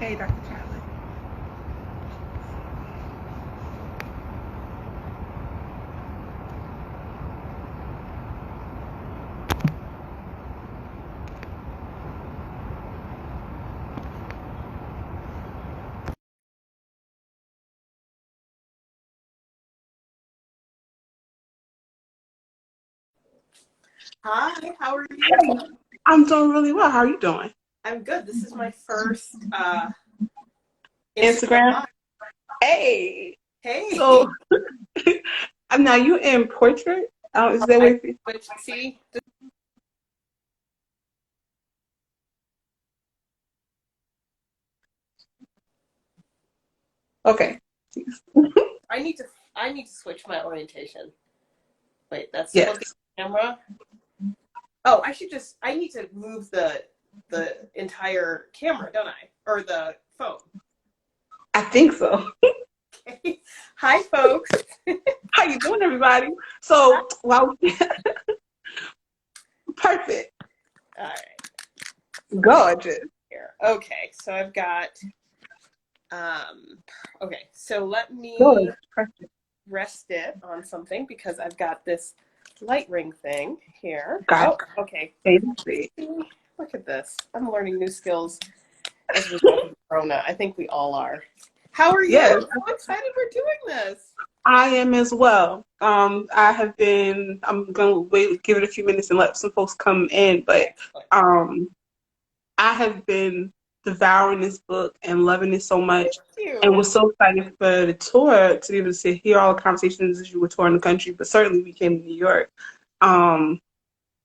Hey, Dr. Chatelain. Hi, how are you? I'm doing really well. How are you doing? I'm good. This is my first Instagram Instagram? live. Hey. Hey, So, now you in portrait? Is that I what you? switched. See, Okay. I need to I need to switch my orientation. Wait, that's supposed to Yes, be camera. Oh, I need to move the entire camera, don't I? Or the phone. I think so. Okay. Hi, folks. How you doing, everybody? Hi. So, wow, perfect. All right. So let me Gorgeous. here. Okay, so I've got um. Okay, so let me Good. Perfect. rest it on something because I've got this light ring thing here. Got Oh, okay. fancy. Look at this. I'm learning new skills as a result of Corona. I think we all are. How are you? Yes, I'm so excited we're doing this. I am as well. I have been. I'm gonna wait, give it a few minutes, and let some folks come in. But Excellent. um, I have been devouring this book and loving it so Thank much, and you. was so excited for the tour to be able to hear all the conversations as you were touring the country. But certainly, we came to New York. Um,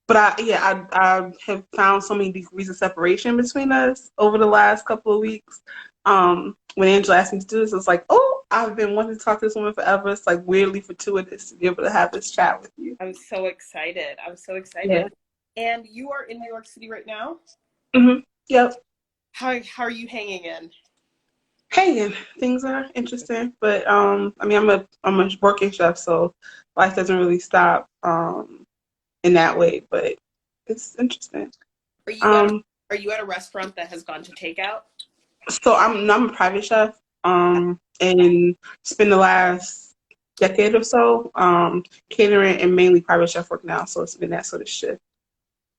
but I have found so many degrees of separation between us over the last couple of weeks. When Angela asked me to do this, it's like, oh, I've been wanting to talk to this woman forever. It's like weirdly fortuitous to be able to have this chat with you. I'm so excited. I'm so Yeah. excited. And you are in New York City right now? Yep. How are you hanging in? Hanging. Things are interesting, but I mean, I'm a working chef, so life doesn't really stop in that way. But it's interesting. Are you at a, Um, are you at a restaurant that has gone to takeout? so I'm a private chef. And spend the last decade or so catering and mainly private chef work now. So it's been that sort of shift.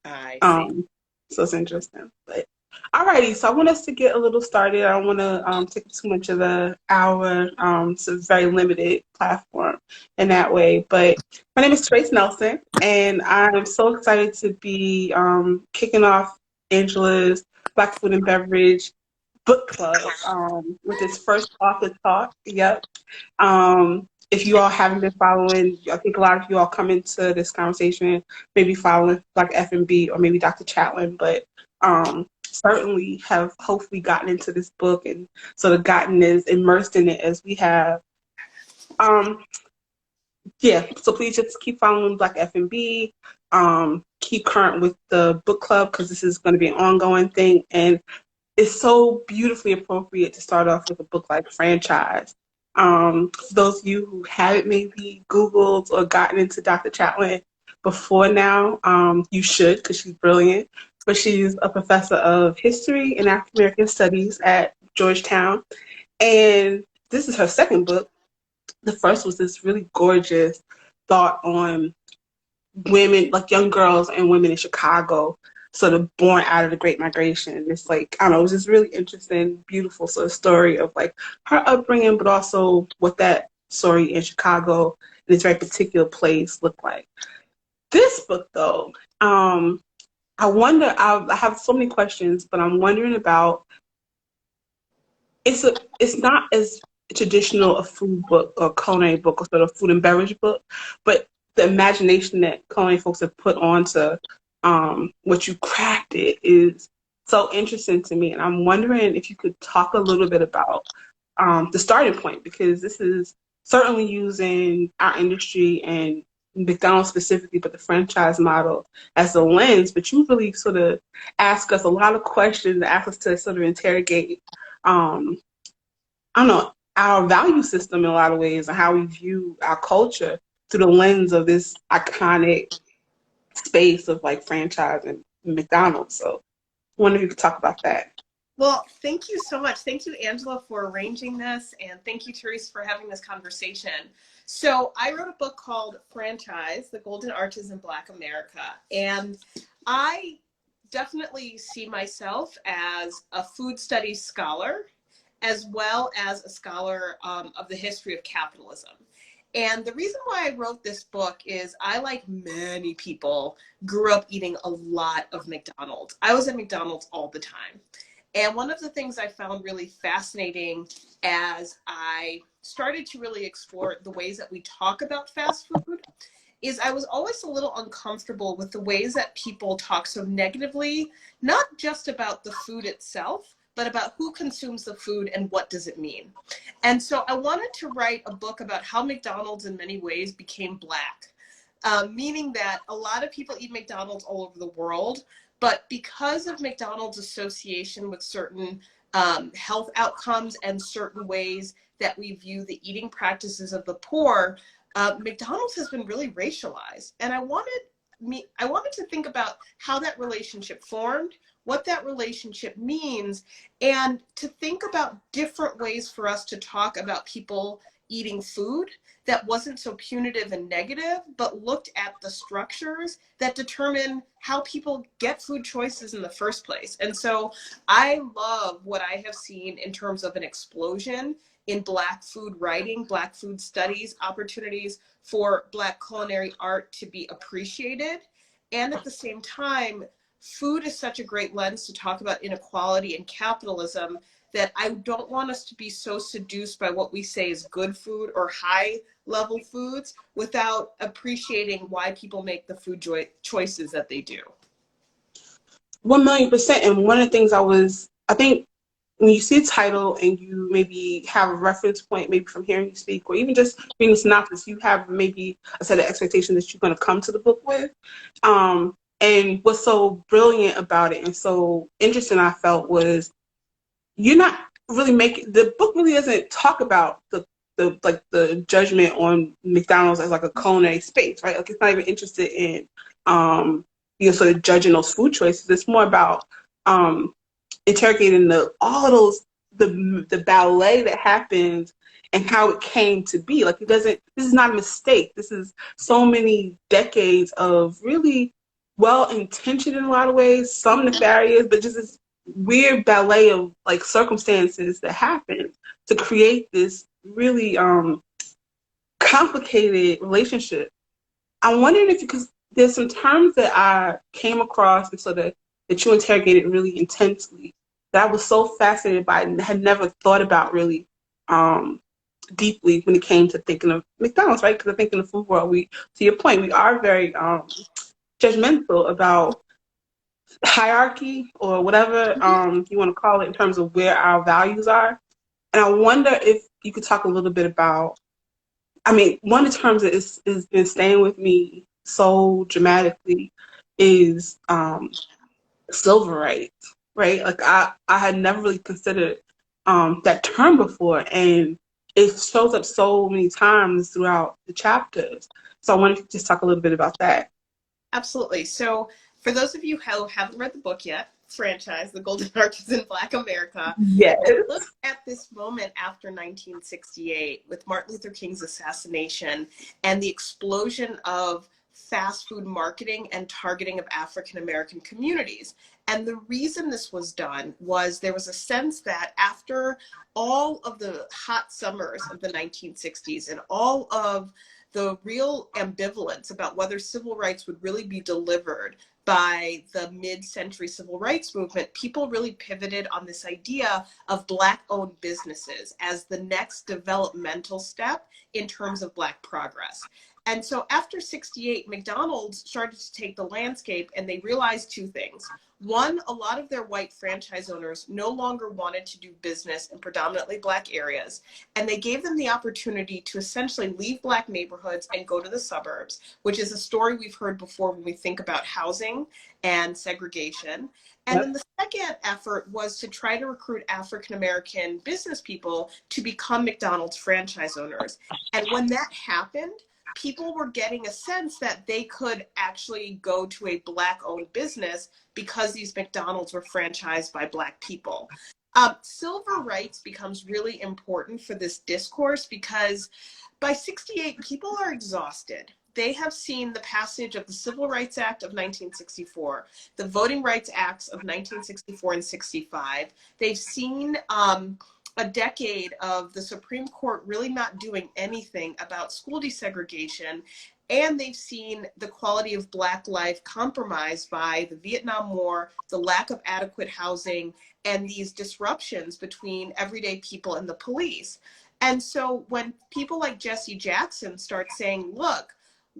I see. Um, so it's interesting. But alrighty, so I want us to get a little started. I don't want to take up too much of the hour. It's a very limited platform in that way. But my name is Trace Nelson, and I'm so excited to be kicking off Angela's Black Food and Beverage book club with this first author talk. Yep. If you all haven't been following, I think a lot of you all come into this conversation maybe following Black F&B or maybe Dr. Chatelain, but certainly have hopefully gotten into this book and sort of gotten as immersed in it as we have. Um, yeah, so please just keep following Black F&B. Keep current with the book club because this is going to be an ongoing thing. And it's so beautifully appropriate to start off with a book like Franchise. For those of you who haven't maybe Googled or gotten into Dr. Chatelain before now, you should because she's brilliant. But she's a professor of history and African American studies at Georgetown. And this is her second book. The first was this really gorgeous thought on women, like young girls and women in Chicago, sort of born out of the Great Migration. It's like, I don't know, it was this really interesting, beautiful sort of story of like her upbringing, but also what that story in Chicago, in this very particular place, looked like. This book, though, I wonder, I have so many questions, but I'm wondering about, it's not as traditional a food book or culinary book or sort of food and beverage book, but the imagination that culinary folks have put onto what you crafted is so interesting to me. And I'm wondering if you could talk a little bit about the starting point, because this is certainly using our industry and McDonald's specifically, but the franchise model as a lens. But you really sort of ask us a lot of questions, ask us to sort of interrogate um, I don't know, our value system in a lot of ways and how we view our culture through the lens of this iconic space of like franchise and McDonald's. So I wonder if you could talk about that. Well, thank you so much. Thank you, Angela, for arranging this. And thank you, Therese, for having this conversation. So I wrote a book called Franchise, The Golden Arches in Black America. And I definitely see myself as a food studies scholar, as well as a scholar of the history of capitalism. And the reason why I wrote this book is I, like many people, grew up eating a lot of McDonald's. I was at McDonald's all the time. And one of the things I found really fascinating as I started to really explore the ways that we talk about fast food is I was always a little uncomfortable with the ways that people talk so negatively, not just about the food itself, but about who consumes the food and what does it mean. And so I wanted to write a book about how McDonald's in many ways became Black, meaning that a lot of people eat McDonald's all over the world, but because of McDonald's association with certain health outcomes and certain ways that we view the eating practices of the poor, McDonald's has been really racialized. And I wanted to think about how that relationship formed, what that relationship means, and to think about different ways for us to talk about people eating food that wasn't so punitive and negative, but looked at the structures that determine how people get food choices in the first place. And so I love what I have seen in terms of an explosion in Black food writing, Black food studies, opportunities for Black culinary art to be appreciated. And at the same time, food is such a great lens to talk about inequality and capitalism that I don't want us to be so seduced by what we say is good food or high level foods without appreciating why people make the food choices that they do. 1,000,000%. And one of the things I think when you see a title and you maybe have a reference point, maybe from hearing you speak, or even just reading the synopsis, you have maybe a set of expectations that you're going to come to the book with. And what's so brilliant about it and so interesting, I felt, was you're not really making, the book really doesn't talk about the judgment on McDonald's as like a culinary space, right? Like it's not even interested in sort of judging those food choices. It's more about interrogating all of those the ballet that happens and how it came to be. Like this is not a mistake. This is so many decades of really well-intentioned in a lot of ways, some nefarious, but just this weird ballet of like circumstances that happen to create this really complicated relationship. I'm wondering if, because there's some terms that I came across and so that you interrogated really intensely that I was so fascinated by and had never thought about really deeply when it came to thinking of McDonald's, right? Because I think in the food world, to your point, we are very judgmental about hierarchy or whatever you want to call it in terms of where our values are. And I wonder if you could talk a little bit about, I mean, one of the terms that has been staying with me so dramatically is civil rights, right? Like I had never really considered that term before, and it shows up so many times throughout the chapters. So I wonder if you could just talk a little bit about that. Absolutely. So for those of you who haven't read the book yet, Franchise, The Golden Arches in Black America, Yes. I look at this moment after 1968 with Martin Luther King's assassination and the explosion of fast food marketing and targeting of African American communities. And the reason this was done was there was a sense that after all of the hot summers of the 1960s and all of the real ambivalence about whether civil rights would really be delivered by the mid-century civil rights movement, people really pivoted on this idea of Black-owned businesses as the next developmental step in terms of Black progress. And so after 68, McDonald's started to take the landscape and they realized two things. One, a lot of their white franchise owners no longer wanted to do business in predominantly Black areas, and they gave them the opportunity to essentially leave Black neighborhoods and go to the suburbs, which is a story we've heard before when we think about housing and segregation. And then the second effort was to try to recruit African American business people to become McDonald's franchise owners. And when that happened, people were getting a sense that they could actually go to a Black-owned business because these McDonald's were franchised by Black people. Civil rights becomes really important for this discourse because by 68, people are exhausted. They have seen the passage of the Civil Rights Act of 1964, the Voting Rights Acts of 1964 and 65. They've seen a decade of the Supreme Court really not doing anything about school desegregation, and they've seen the quality of Black life compromised by the Vietnam War, the lack of adequate housing, and these disruptions between everyday people and the police. And so when people like Jesse Jackson start saying, look,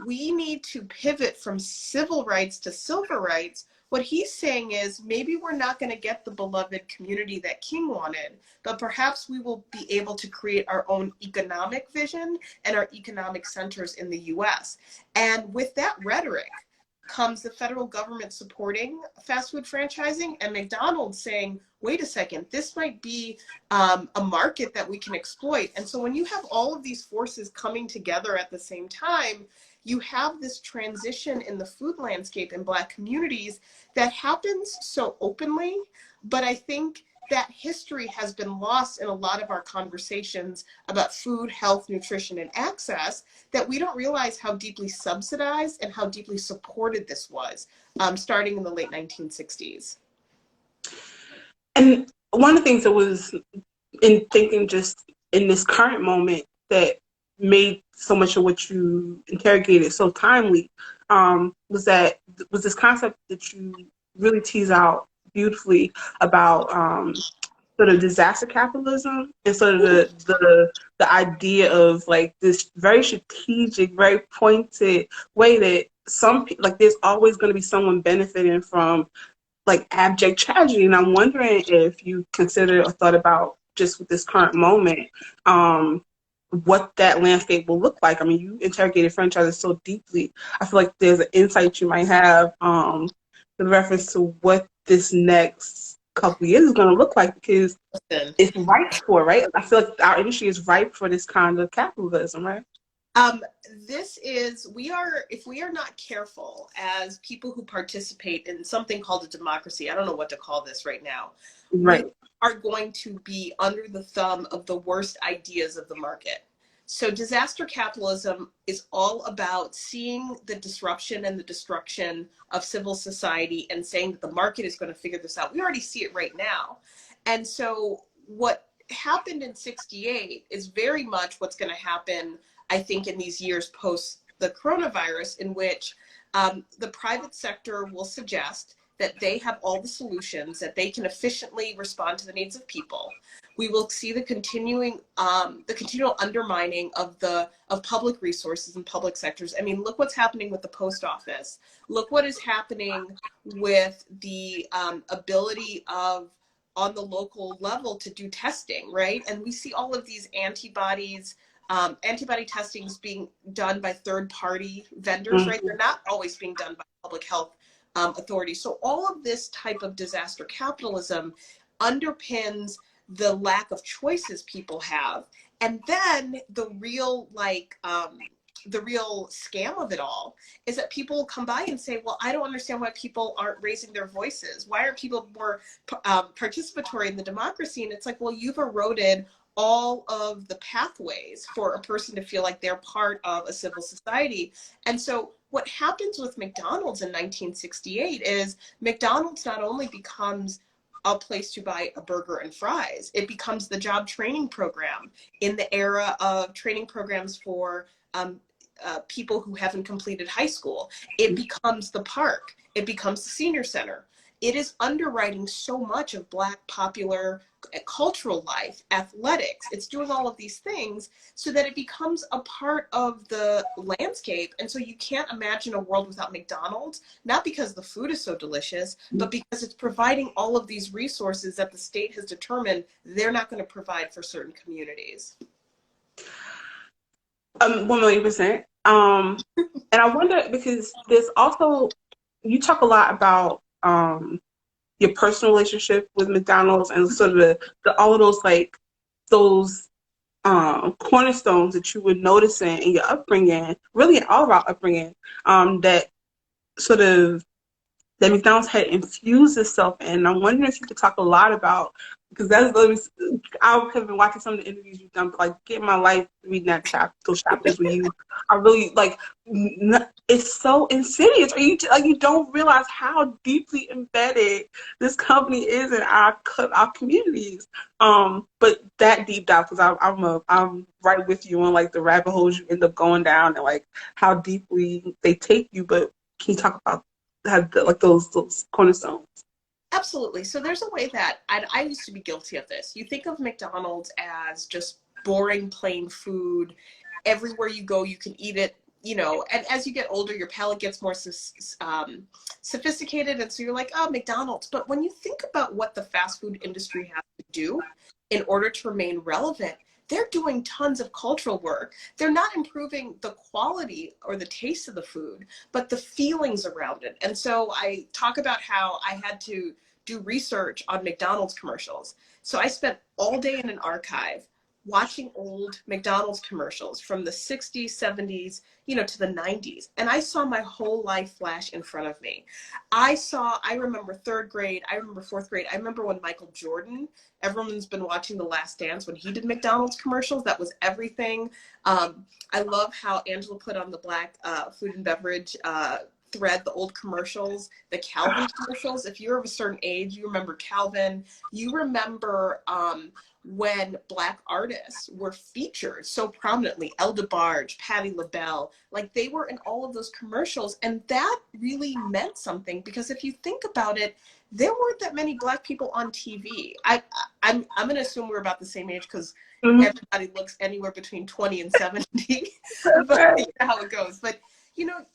we need to pivot from civil rights to civil rights, what he's saying is maybe we're not going to get the beloved community that King wanted, but perhaps we will be able to create our own economic vision and our economic centers in the US. And with that rhetoric comes the federal government supporting fast food franchising and McDonald's saying, wait a second, this might be a market that we can exploit. And so when you have all of these forces coming together at the same time, you have this transition in the food landscape in Black communities that happens so openly, but I think that history has been lost in a lot of our conversations about food, health, nutrition, and access, that we don't realize how deeply subsidized and how deeply supported this was, starting in the late 1960s. And one of the things that was in thinking just in this current moment that made so much of what you interrogated so timely was this concept that you really tease out beautifully about sort of disaster capitalism and sort of the idea of like this very strategic, very pointed way that like there's always going to be someone benefiting from like abject tragedy. And I'm wondering if you considered or thought about just with this current moment, what that landscape will look like. I mean, you interrogated franchises so deeply. I feel like there's an insight you might have in reference to what this next couple of years is going to look like, because it's ripe for, right? I feel like our industry is ripe for this kind of capitalism, right? If we are not careful as people who participate in something called a democracy, I don't know what to call this right now, right, we are going to be under the thumb of the worst ideas of the market. So disaster capitalism is all about seeing the disruption and the destruction of civil society and saying that the market is going to figure this out. We already see it right now. And so what happened in 68 is very much what's going to happen, I think, in these years post the coronavirus, in which the private sector will suggest that they have all the solutions, that they can efficiently respond to the needs of people. We will see the continual undermining of public resources and public sectors. I mean, look what's happening with the post office. Look what is happening with the ability of, on the local level, to do testing, right? And we see all of these antibody testings being done by third-party vendors, right? They're not always being done by public health authorities. So all of this type of disaster capitalism underpins the lack of choices people have. And then the real scam of it all is that people will come by and say, well, I don't understand why people aren't raising their voices. Why aren't people more participatory in the democracy? And it's like, well, you've eroded all of the pathways for a person to feel like they're part of a civil society. And so what happens with McDonald's in 1968 is McDonald's not only becomes a place to buy a burger and fries, it becomes the job training program in the era of training programs for people who haven't completed high school. It becomes the park. It becomes the senior center. It is underwriting so much of Black popular cultural life, athletics. It's doing all of these things so that it becomes a part of the landscape. And so you can't imagine a world without McDonald's, not because the food is so delicious, but because it's providing all of these resources that the state has determined they're not going to provide for certain communities. 1,000,000%. And I wonder, because there's also, you talk a lot about your personal relationship with McDonald's and sort of all of those, like, those cornerstones that you would notice in your upbringing, really in all of our upbringing, that sort of that McDonald's had infused itself in. I'm wondering if you could talk a lot about, because I have been watching some of the interviews you've done, but like get my life reading those chapters where you are really like, it's so insidious, or you don't realize how deeply embedded this company is in our communities. But that deep dive, because I'm right with you on like the rabbit holes you end up going down and like how deeply they take you. But can you talk about have like those cornerstones? Absolutely. So there's a way that I used to be guilty of this. You think of McDonald's as just boring, plain food. Everywhere you go, you can eat it, you know, and as you get older, your palate gets more sophisticated. And so you're like, oh, McDonald's. But when you think about what the fast food industry has to do in order to remain relevant, they're doing tons of cultural work. They're not improving the quality or the taste of the food, but the feelings around it. And so I talk about how I had to do research on McDonald's commercials. So I spent all day in an archive watching old McDonald's commercials from the 60s, 70s, you know, to the 90s. And I saw my whole life flash in front of me. I remember third grade, I remember fourth grade. I remember when Michael Jordan, everyone's been watching The Last Dance, when he did McDonald's commercials, that was everything. I love how Angela put on the Black food and beverage thread, the old commercials, the Calvin commercials. If you're of a certain age, you remember Calvin. You remember when Black artists were featured so prominently, El DeBarge, Patti LaBelle, like they were in all of those commercials. And that really meant something, because if you think about it, there weren't that many Black people on TV. I'm going to assume we're about the same age, because everybody looks anywhere between 20 and 70, but you know how it goes. But, you know,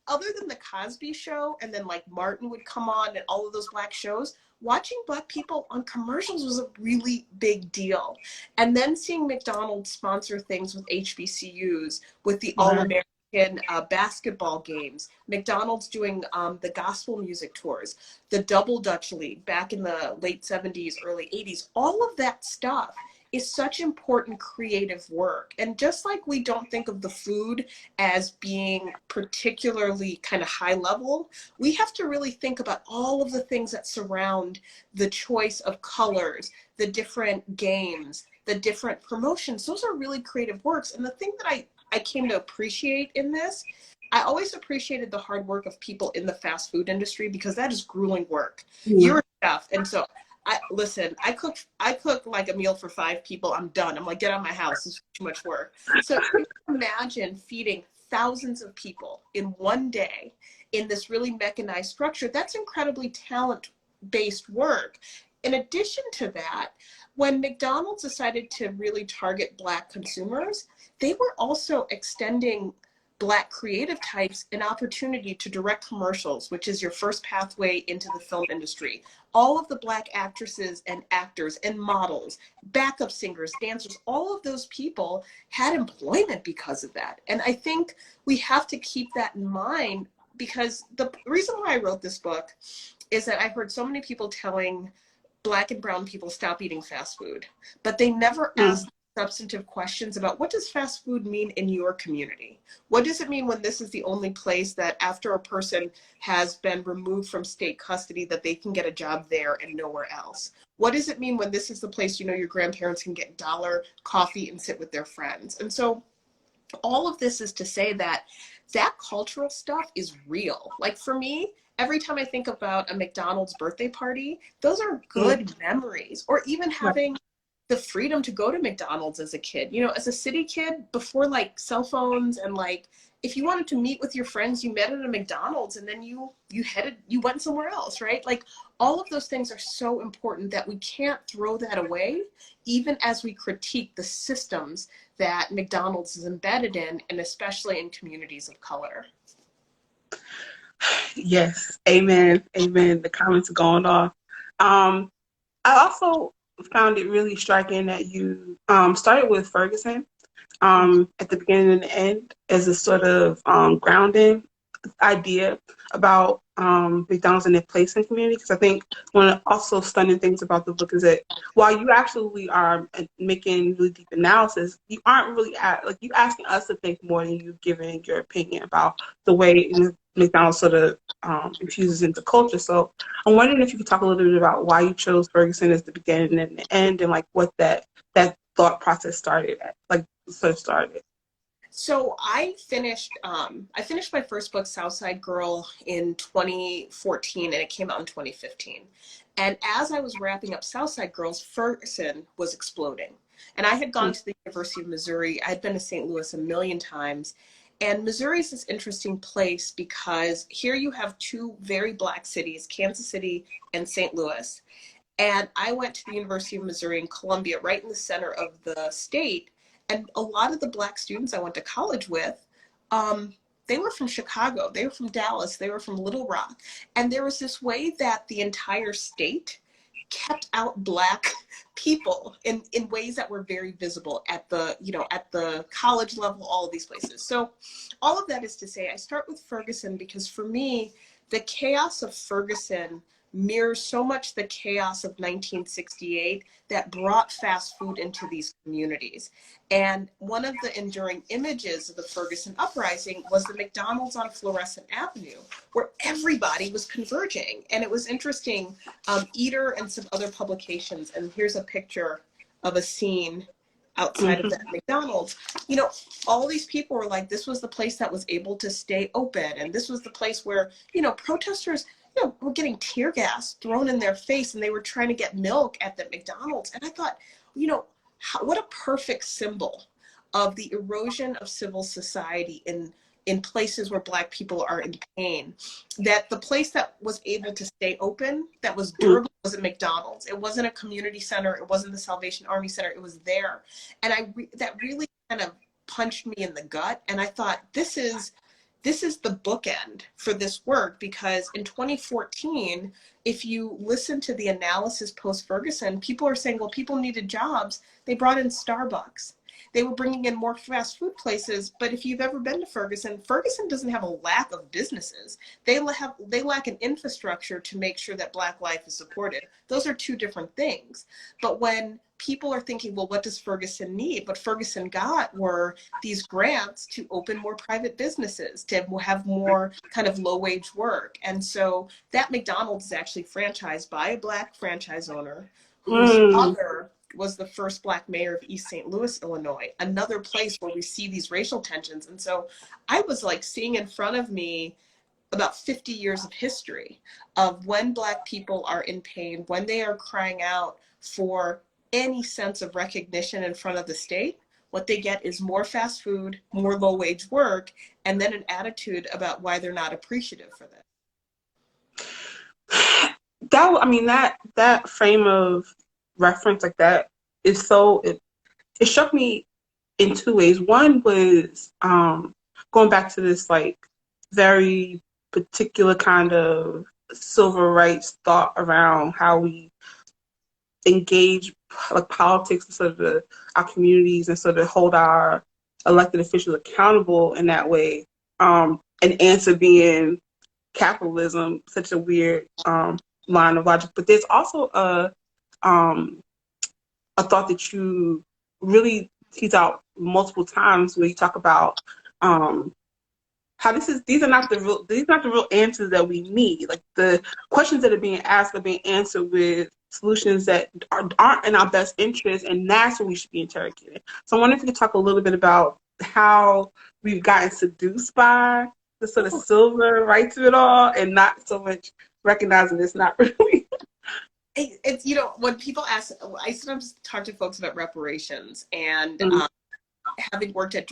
other than the Cosby Show, and then like Martin would come on and all of those Black shows, watching Black people on commercials was a really big deal. And then seeing McDonald's sponsor things with HBCUs, with the All-American basketball games, McDonald's doing the gospel music tours, the Double Dutch League back in the late 70s, early 80s, all of that stuff is such important creative work. And just like we don't think of the food as being particularly kind of high level, we have to really think about all of the things that surround the choice of colors, the different games, the different promotions. Those are really creative works. And the thing that I came to appreciate in this, I always appreciated the hard work of people in the fast food industry, because that is grueling work. You're a chef, and so listen, I cook like a meal for 5 people. I'm done. I'm like, get out of my house. It's too much work. So imagine feeding thousands of people in one day in this really mechanized structure. That's incredibly talent-based work. In addition to that, when McDonald's decided to really target Black consumers, they were also extending Black creative types an opportunity to direct commercials, which is your first pathway into the film industry. All of the Black actresses and actors and models, backup singers, dancers, all of those people had employment because of that. And I think we have to keep that in mind, because the reason why I wrote this book is that I heard so many people telling Black and brown people stop eating fast food, but they never asked substantive questions about, what does fast food mean in your community? What does it mean when this is the only place that after a person has been removed from state custody, that they can get a job there and nowhere else? What does it mean when this is the place, you know, your grandparents can get dollar coffee and sit with their friends? And so all of this is to say that that cultural stuff is real. Like for me, every time I think about a McDonald's birthday party, those are good memories. Or even having the freedom to go to McDonald's as a kid. You know, as a city kid, before like cell phones, and like if you wanted to meet with your friends, you met at a McDonald's, and then you went somewhere else, right? Like all of those things are so important that we can't throw that away, even as we critique the systems that McDonald's is embedded in, and especially in communities of color. Yes, amen, amen. The comments are going off. I also found it really striking that you started with Ferguson at the beginning and the end as a sort of grounding idea about McDonald's and their place in the community, because I think one of the also stunning things about the book is that while you absolutely are making really deep analysis, you aren't really like you asking us to think more than you giving your opinion about the way McDonald's sort of infuses into culture. So I'm wondering if you could talk a little bit about why you chose Ferguson as the beginning and the end, and like what that thought process started at, like sort of started. So I finished my first book, Southside Girl, in 2014, and it came out in 2015. And as I was wrapping up Southside Girls, Ferguson was exploding. And I had gone to the University of Missouri. I had been to St. Louis a million times. And Missouri is this interesting place because here you have two very Black cities, Kansas City and St. Louis. And I went to the University of Missouri in Columbia, right in the center of the state. And a lot of the Black students I went to college with, they were from Chicago, they were from Dallas, they were from Little Rock. And there was this way that the entire state kept out Black people in ways that were very visible at the, at the college level, all of these places. So all of that is to say, I start with Ferguson because for me, the chaos of Ferguson mirrors so much the chaos of 1968 that brought fast food into these communities. And one of the enduring images of the Ferguson uprising was the McDonald's on Florissant Avenue, where everybody was converging. And it was interesting, Eater and some other publications, and here's a picture of a scene outside of that McDonald's, all these people were like, this was the place that was able to stay open. And this was the place where, protesters, were getting tear gas thrown in their face and they were trying to get milk at the McDonald's. And I thought, what a perfect symbol of the erosion of civil society in places where Black people are in pain, that the place that was able to stay open, that was durable, was a McDonald's. It wasn't a community center. It wasn't the Salvation Army Center. It was there. And that really kind of punched me in the gut. And I thought, this is the bookend for this work, because in 2014, if you listen to the analysis post-Ferguson, people are saying, well, people needed jobs. They brought in Starbucks. They were bringing in more fast food places. But if you've ever been to Ferguson, Ferguson doesn't have a lack of businesses. They lack an infrastructure to make sure that Black life is supported. Those are two different things. But when people are thinking, well, what does Ferguson need? What Ferguson got were these grants to open more private businesses, to have more kind of low-wage work. And so that McDonald's is actually franchised by a Black franchise owner whose father was the first Black mayor of East St. Louis, Illinois, another place where we see these racial tensions. And so I was like seeing in front of me about 50 years of history of when Black people are in pain, when they are crying out for any sense of recognition in front of the state, what they get is more fast food, more low-wage work, and then an attitude about why they're not appreciative for this. That frame of reference like that is so it struck me in two ways. One was going back to this like very particular kind of civil rights thought around how we engage like politics and sort of our communities and sort of hold our elected officials accountable in that way. An answer being capitalism, such a weird line of logic. But there's also a thought that you really tease out multiple times where you talk about how these are not the real answers that we need. Like the questions that are being asked are being answered with solutions that aren't in our best interest, and that's what we should be interrogating. So I wonder if you could talk a little bit about how we've gotten seduced by the sort of silver rights of it all, and not so much recognizing it's not really. It's when people ask, I sometimes talk to folks about reparations, and having worked at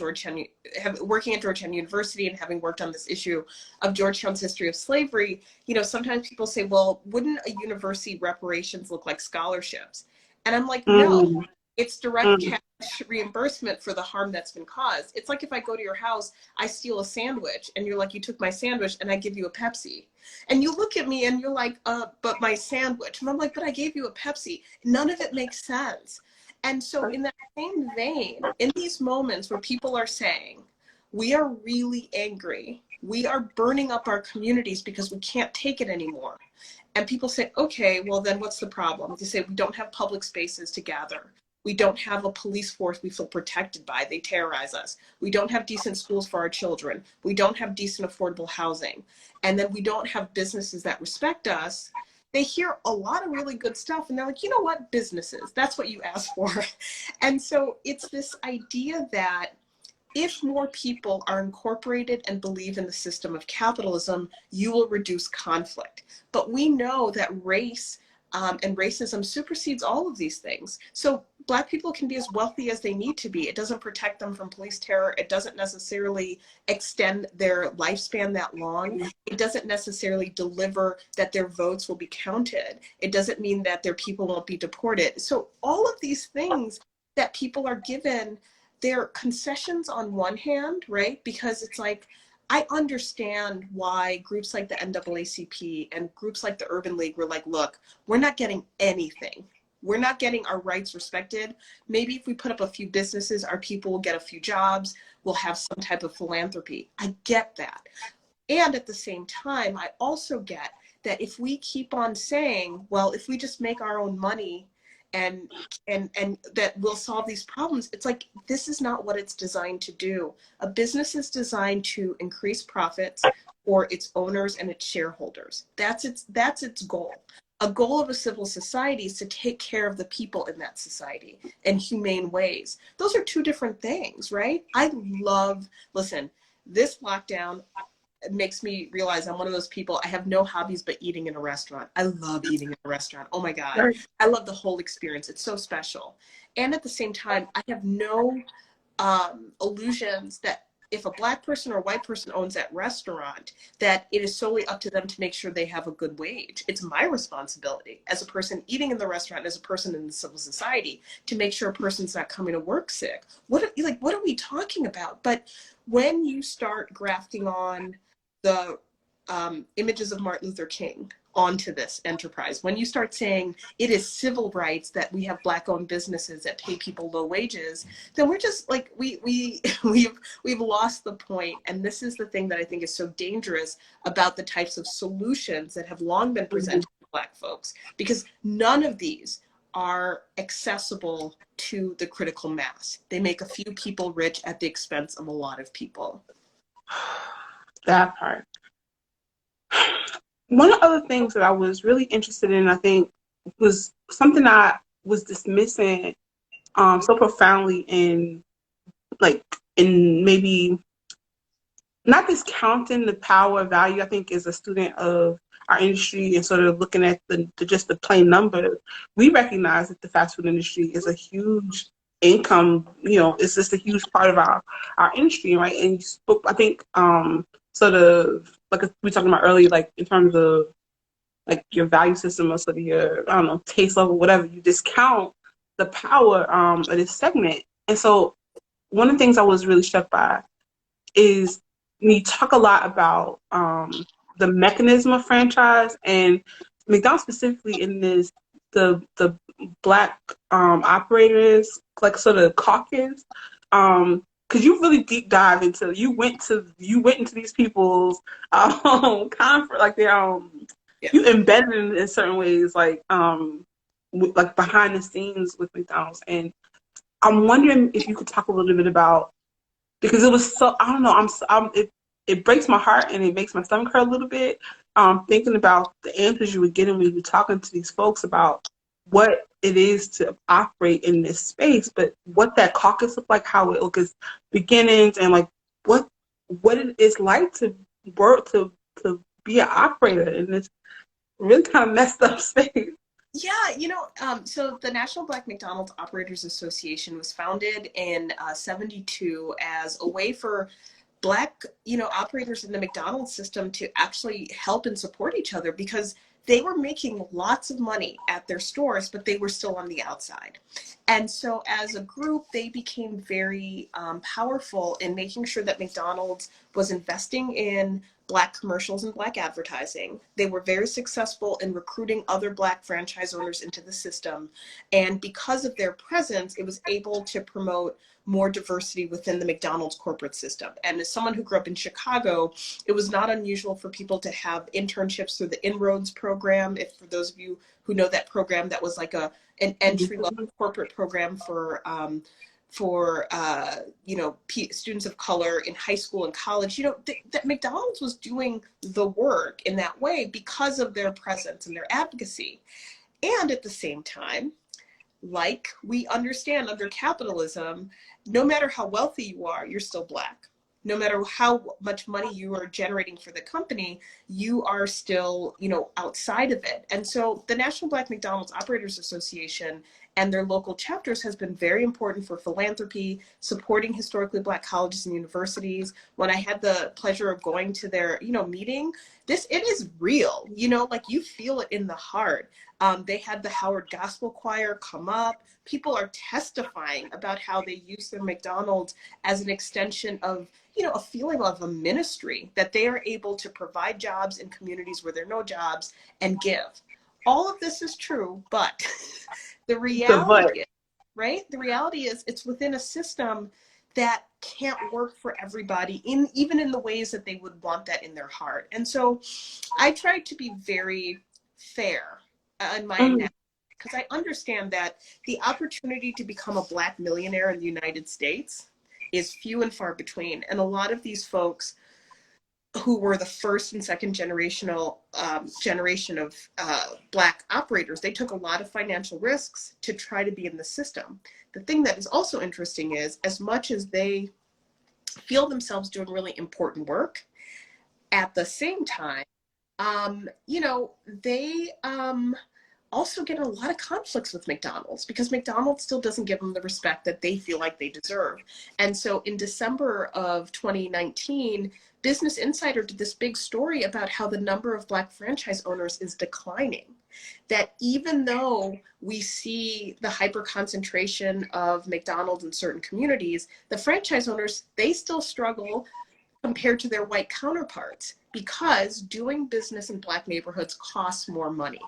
working at Georgetown University and having worked on this issue of Georgetown's history of slavery, sometimes people say, well, wouldn't a university reparations look like scholarships? And I'm like, no, it's direct cash reimbursement for the harm that's been caused. It's like if I go to your house, I steal a sandwich, and you're like, you took my sandwich, and I give you a Pepsi. And you look at me and you're like, but my sandwich. And I'm like, but I gave you a Pepsi. None of it makes sense. And so in that same vein, in these moments where people are saying, we are really angry. We are burning up our communities because we can't take it anymore. And people say, okay, well then what's the problem? They say we don't have public spaces to gather. We don't have a police force we feel protected by. They terrorize us. We don't have decent schools for our children. We don't have decent affordable housing. And then we don't have businesses that respect us. They hear a lot of really good stuff and they're like, you know what, businesses, that's what you asked for. And so it's this idea that if more people are incorporated and believe in the system of capitalism, you will reduce conflict. But we know that race and racism supersedes all of these things. So Black people can be as wealthy as they need to be. It doesn't protect them from police terror. It doesn't necessarily extend their lifespan that long. It doesn't necessarily deliver that their votes will be counted. It doesn't mean that their people won't be deported. So all of these things that people are given, they're concessions on one hand, right? Because it's like, I understand why groups like the NAACP and groups like the Urban League were like, look, we're not getting anything. We're not getting our rights respected. Maybe if we put up a few businesses, our people will get a few jobs, we'll have some type of philanthropy. I get that. And at the same time, I also get that if we keep on saying, well, if we just make our own money and that will solve these problems, it's like, this is not what it's designed to do. A business is designed to increase profits for its owners and its shareholders. That's its goal. A goal of a civil society is to take care of the people in that society in humane ways. Those are two different things, right? Listen, this lockdown makes me realize I'm one of those people, I have no hobbies but eating in a restaurant. I love eating in a restaurant. Oh my God. Right. I love the whole experience. It's so special. And at the same time, I have no illusions that if a Black person or a white person owns that restaurant, that it is solely up to them to make sure they have a good wage. It's my responsibility as a person eating in the restaurant, as a person in the civil society, to make sure a person's not coming to work sick. What are we talking about? But when you start grafting on the images of Martin Luther King onto this enterprise, when you start saying it is civil rights that we have Black-owned businesses that pay people low wages, then we're just like, we've lost the point. And this is the thing that I think is so dangerous about the types of solutions that have long been presented to Black folks, because none of these are accessible to the critical mass. They make a few people rich at the expense of a lot of people. That part. One of the other things that I was really interested in, I think, was something I was dismissing so profoundly in maybe not discounting the power of value. I think as a student of our industry and sort of looking at just the plain number, we recognize that the fast food industry is a huge income, it's just a huge part of our industry, right? And you spoke, I think, sort of like we were talking about earlier, like in terms of like your value system or sort of your, I don't know, taste level, whatever, you discount the power of this segment. And so one of the things I was really struck by is we talk a lot about the mechanism of franchise, and McDonald's specifically in this, the Black operators, like sort of caucus, because you really deep dive into, you went into these people's conference, like their Yeah. you embedded in certain ways, like like behind the scenes with McDonald's. And I'm wondering if you could talk a little bit about, because it was so, I don't know, it breaks my heart and it makes my stomach hurt a little bit, thinking about the answers you were getting when you were talking to these folks about what it is to operate in this space, but what that caucus looked like, how it looked as beginnings, and like what it is like to work to be an operator in this really kind of messed up space. Yeah, so the National Black McDonald's Operators Association was founded in 72 as a way for Black, operators in the McDonald's system to actually help and support each other, because they were making lots of money at their stores, but they were still on the outside. And so as a group, they became very powerful in making sure that McDonald's was investing in Black commercials and Black advertising. They were very successful in recruiting other Black franchise owners into the system. And because of their presence, it was able to promote more diversity within the McDonald's corporate system. And as someone who grew up in Chicago, it was not unusual for people to have internships through the Inroads program. If for those of you who know that program, that was like an entry level corporate program for students of color in high school and college. That McDonald's was doing the work in that way because of their presence and their advocacy. And at the same time, like we understand under capitalism, no matter how wealthy you are, you're still Black. No matter how much money you are generating for the company, you are still, outside of it. And so the National Black McDonald's Operators Association and their local chapters has been very important for philanthropy, supporting historically Black colleges and universities. When I had the pleasure of going to their, meeting, it is real, like you feel it in the heart. They had the Howard Gospel Choir come up. People are testifying about how they use their McDonald's as an extension of, a feeling of a ministry, that they are able to provide jobs in communities where there are no jobs and give. All of this is true, but the reality is, right? The reality is it's within a system that can't work for everybody, even in the ways that they would want that in their heart. And so I tried to be very fair in my analysis, because I understand that the opportunity to become a Black millionaire in the United States is few and far between. And a lot of these folks who were the first and second generation of Black operators, they took a lot of financial risks to try to be in the system. The thing that is also interesting is, as much as they feel themselves doing really important work, at the same time, they also get a lot of conflicts with McDonald's, because McDonald's still doesn't give them the respect that they feel like they deserve. And so in December of 2019, Business Insider did this big story about how the number of Black franchise owners is declining. That even though we see the hyper concentration of McDonald's in certain communities, the franchise owners, they still struggle compared to their white counterparts, because doing business in Black neighborhoods costs more money.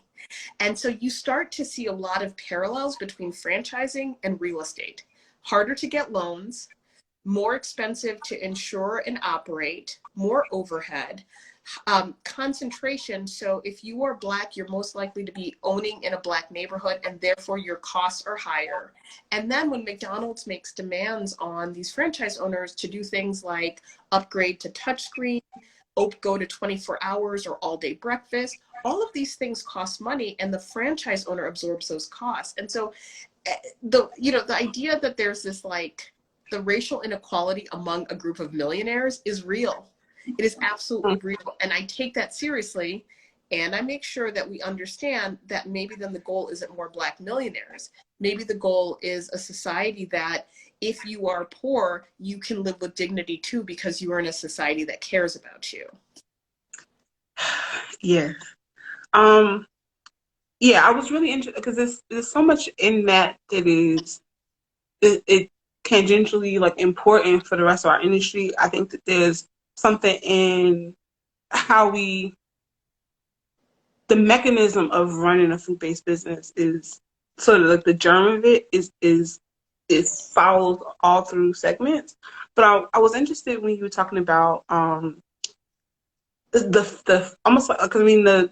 And so you start to see a lot of parallels between franchising and real estate. Harder to get loans, more expensive to insure and operate, more overhead, concentration. So if you are Black, you're most likely to be owning in a Black neighborhood, and therefore your costs are higher. And then when McDonald's makes demands on these franchise owners to do things like upgrade to touchscreen, go to 24 hours or all day breakfast, all of these things cost money, and the franchise owner absorbs those costs. And so the idea that there's this, like, the racial inequality among a group of millionaires is real. It is absolutely real. And I take that seriously. And I make sure that we understand that maybe then the goal isn't more Black millionaires. Maybe the goal is a society that if you are poor, you can live with dignity too, because you are in a society that cares about you. Yeah. Yeah, I was really interested because there's so much in that it tangentially, like, important for the rest of our industry. I think that there's something in how the mechanism of running a food-based business is sort of like the germ of it is follows all through segments. But I was interested when you were talking about the almost like, because I mean the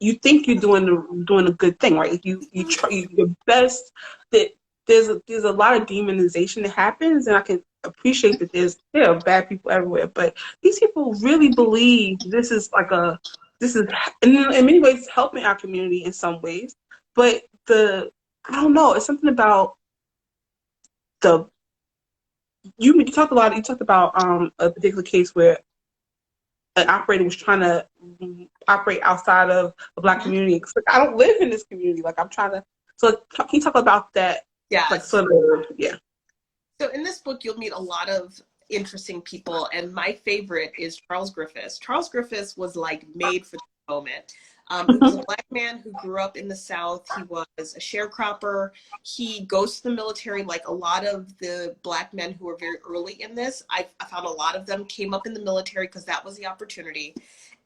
you think you're doing a good thing, right? You try your best. That there's a lot of demonization that happens, and I can appreciate that there are bad people everywhere, but these people really believe this is in many ways helping our community in some ways. But I don't know, it's something about you talked about a particular case where an operator was trying to operate outside of a Black community. Like, I don't live in this community. Like, I'm trying to. So can you talk about that? Yeah. Like, sort of, yeah. So in this book, you'll meet a lot of interesting people, and my favorite is Charles Griffiths. Charles Griffiths was like made for this moment. It was a Black man who grew up in the South. He was a sharecropper. He goes to the military like a lot of the Black men who were very early in this. I found a lot of them came up in the military because that was the opportunity.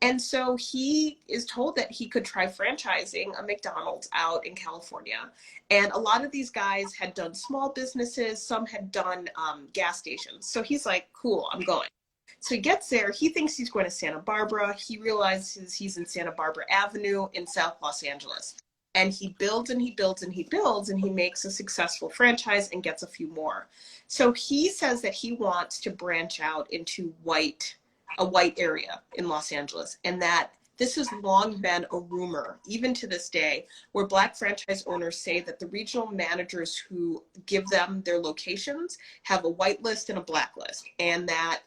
And so he is told that he could try franchising a McDonald's out in California. And a lot of these guys had done small businesses, some had done gas stations. So he's like, cool, I'm going. So he gets there, he thinks he's going to Santa Barbara. He realizes he's in Santa Barbara Avenue in South Los Angeles. And he builds and he builds and he builds and he makes a successful franchise and gets a few more. So he says that he wants to branch out into a white area in Los Angeles, and that this has long been a rumor, even to this day, where Black franchise owners say that the regional managers who give them their locations have a white list and a black list, and that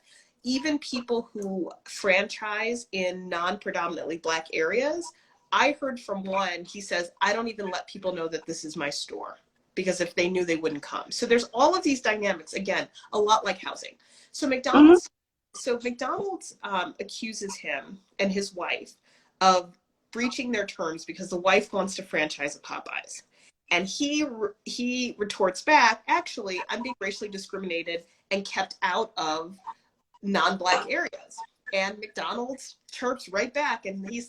even people who franchise in non-predominantly Black areas, I heard from one, he says, I don't even let people know that this is my store, because if they knew, they wouldn't come. So there's all of these dynamics, again, a lot like housing. So McDonald's accuses him and his wife of breaching their terms because the wife wants to franchise a Popeyes. And he retorts back, actually, I'm being racially discriminated and kept out of non-Black areas. And McDonald's chirps right back, and they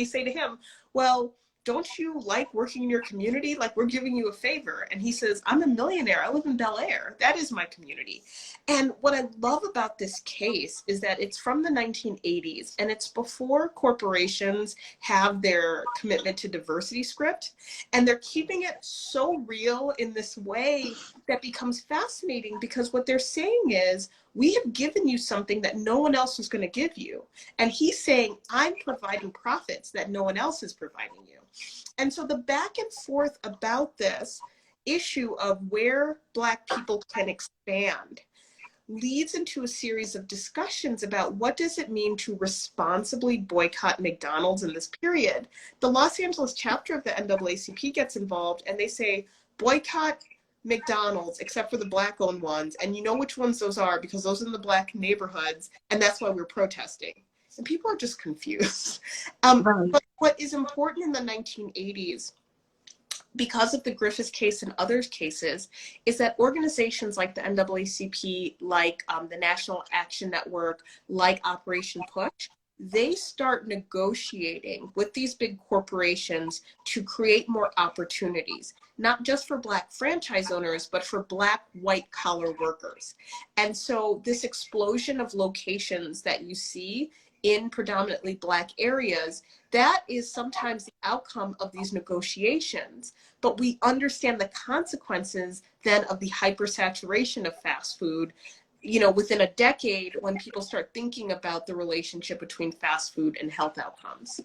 say to him, well, don't you like working in your community? Like, we're giving you a favor. And he says, I'm a millionaire. I live in Bel Air. That is my community. And what I love about this case is that it's from the 1980s, and it's before corporations have their commitment to diversity script. And they're keeping it so real in this way that becomes fascinating, because what they're saying is, we have given you something that no one else is going to give you. And he's saying, I'm providing profits that no one else is providing you. And so the back and forth about this issue of where Black people can expand leads into a series of discussions about what does it mean to responsibly boycott McDonald's in this period. The Los Angeles chapter of the NAACP gets involved, and they say, boycott McDonald's except for the Black-owned ones, and you know which ones those are because those are in the Black neighborhoods, and that's why we're protesting. And people are just confused. Right. But what is important in the 1980s, because of the Griffiths case and other cases, is that organizations like the NAACP, like the National Action Network, like Operation Push, they start negotiating with these big corporations to create more opportunities, not just for Black franchise owners, but for Black white-collar workers. And so this explosion of locations that you see in predominantly Black areas, that is sometimes the outcome of these negotiations. But we understand the consequences then of the hypersaturation of fast food, you know, within a decade, when people start thinking about the relationship between fast food and health outcomes.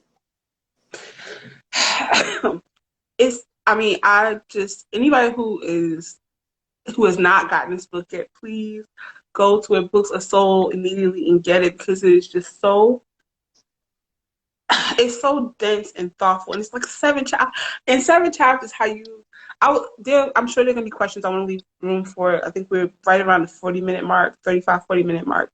Anybody who has not gotten this book yet, please go to where books are sold immediately and get it, because it is just it's so dense and thoughtful, and it's like seven chapters. I'm sure there are gonna be questions. I want to leave room for it. I think we're right around the 40-minute mark, 40-minute mark,